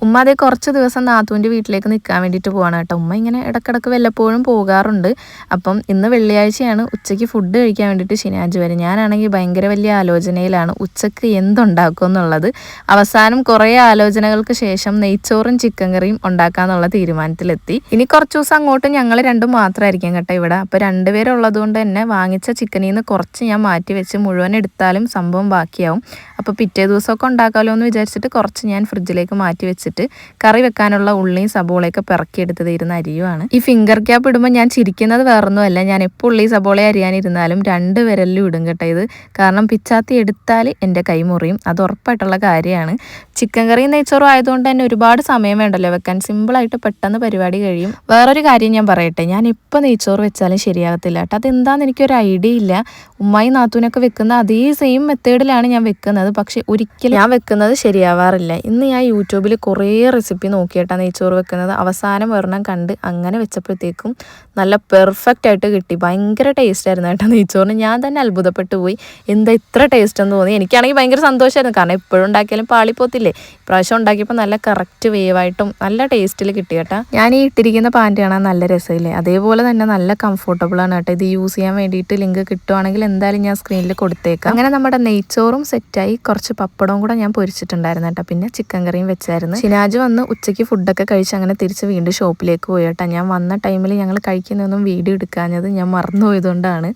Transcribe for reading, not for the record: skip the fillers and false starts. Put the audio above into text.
ഉമ്മ അതേ കുറച്ച് ദിവസം നാത്തൂൻ്റെ വീട്ടിലേക്ക് നിൽക്കാൻ വേണ്ടിയിട്ട് പോവാണ് കേട്ടോ. ഉമ്മ ഇങ്ങനെ ഇടക്കിടക്ക് വല്ലപ്പോഴും പോകാറുണ്ട്. അപ്പം ഇന്ന് വെള്ളിയാഴ്ചയാണ്, ഉച്ചയ്ക്ക് ഫുഡ് കഴിക്കാൻ വേണ്ടിയിട്ട് ഷിനാജ് വരും. ഞാനാണെങ്കിൽ ഭയങ്കര വലിയ ആലോചനയിലാണ് ഉച്ചയ്ക്ക് എന്തുണ്ടാക്കും എന്നുള്ളത്. അവസാനം കുറേ ആലോചനകൾക്ക് ശേഷം നെയ്ച്ചോറും ചിക്കൻ കറിയും ഉണ്ടാക്കാന്നുള്ള തീരുമാനത്തിലെത്തി. ഇനി കുറച്ച് ദിവസം അങ്ങോട്ട് ഞങ്ങൾ രണ്ടും മാത്രമായിരിക്കും കേട്ടോ ഇവിടെ. അപ്പോൾ രണ്ടുപേരുള്ളത് കൊണ്ട് തന്നെ വാങ്ങിച്ച ചിക്കനിൽ നിന്ന് കുറച്ച് ഞാൻ മാറ്റി വെച്ച് മുഴുവൻ എടുത്താലും സംഭവം ബാക്കിയാവും. അപ്പോൾ പിറ്റേ ദിവസമൊക്കെ ഉണ്ടാക്കാമല്ലോ എന്ന് വിചാരിച്ചിട്ട് കുറച്ച് ഞാൻ ഫ്രിഡ്ജിലേക്ക് മാറ്റി വെച്ചിട്ട് കറി വെക്കാനുള്ള ഉള്ളിയും സബോളയൊക്കെ പിറക്കിയെടുത്തത് ഇരുന്ന അരിയുമാണ്. ഈ ഫിംഗർ ക്യാപ്പ് ഇടുമ്പോൾ ഞാൻ ചിരിക്കുന്നത് വേറൊന്നുമല്ല, ഞാൻ എപ്പോൾ ഉള്ളി സബോള അരിയാനിരുന്നാലും 2 വിരലിലും ഇടും കേട്ടോ ഇത്. കാരണം പിച്ചാത്തി എടുത്താൽ എൻ്റെ കൈ മുറിയും, അത് ഉറപ്പായിട്ടുള്ള കാര്യമാണ്. ചിക്കൻ കറിയും നെയ്ച്ചോറും ആയതുകൊണ്ട് തന്നെ ഒരുപാട് സമയം വേണ്ടല്ലോ വെക്കാൻ, സിമ്പിളായിട്ട് പെട്ടെന്ന് പരിപാടി കഴിയും. വേറൊരു കാര്യം ഞാൻ പറയട്ടെ, ഞാൻ ഇപ്പോൾ നെയ്ച്ചോറ് വെച്ചാലും ശരിയാകത്തില്ല കേട്ടോ. അതെന്താണെന്ന് എനിക്കൊരു ഐഡിയ ഇല്ല. ഉമ്മായി നാത്തൂനൊക്കെ വെക്കുന്ന അതേ സെയിം മെത്തേഡിലാണ് ഞാൻ വെക്കുന്നത്, പക്ഷെ ഒരിക്കലും ഞാൻ വെക്കുന്നത് ശരിയാവാറില്ല. ഇന്ന് ഞാൻ യൂട്യൂബിൽ കുറേ റെസിപ്പി നോക്കിയിട്ടാണ് നെയ്ച്ചോറ് വെക്കുന്നത്. അവസാനം ഒരെണ്ണം കണ്ട് അങ്ങനെ വെച്ചപ്പോഴത്തേക്കും നല്ല പെർഫെക്റ്റ് ആയിട്ട് കിട്ടി. ഭയങ്കര ടേസ്റ്റ് ആയിരുന്നു കേട്ടോ നെയ്ച്ചോറിന്. ഞാൻ തന്നെ അത്ഭുതപ്പെട്ടു പോയി, എന്താ ഇത്ര ടേസ്റ്റ് എന്ന് തോന്നി. എനിക്കാണെങ്കിൽ ഭയങ്കര സന്തോഷമായിരുന്നു, കാരണം എപ്പോഴും ഉണ്ടാക്കിയാലും പാളിപ്പോത്തില്ലേ. ഇപ്രാവശ്യം ഉണ്ടാക്കിയപ്പോൾ നല്ല കറക്റ്റ് വേവായിട്ടും നല്ല ടേസ്റ്റിൽ കിട്ടി കേട്ടോ. ഞാൻ ഈ ഇട്ടിരിക്കുന്ന പാൻറ് കാണാൻ നല്ല രസമില്ലേ, അതേപോലെ തന്നെ നല്ല കംഫർട്ടബിൾ ആണ് കേട്ടോ. ഇത് യൂസ് ചെയ്യാൻ വേണ്ടിയിട്ട് ലിങ്ക് കിട്ടുവാണെങ്കിൽ എന്തായാലും ഞാൻ സ്ക്രീനിൽ കൊടുത്തേക്കാം. അങ്ങനെ നമ്മുടെ നെയ്ച്ചോറും സെറ്റായി. കുറച്ച് പപ്പടവും കൂടെ ഞാൻ പൊരിച്ചിട്ടുണ്ടായിരുന്നു കേട്ടോ. പിന്നെ ചിക്കൻ കറിയും വെച്ചായിരുന്നു. ഷിനാജ് വന്ന് ഉച്ചയ്ക്ക് ഫുഡൊക്കെ കഴിച്ച് അങ്ങനെ തിരിച്ച് വീണ്ടും ഷോപ്പിലേക്ക് പോയി കേട്ടോ. ഞാൻ വന്ന ടൈമിൽ ഞങ്ങൾ കഴിക്കുന്നതൊന്നും വീഡിയോ എടുക്കാഞ്ഞത് ഞാൻ മറന്നു പോയതുകൊണ്ടാണ്.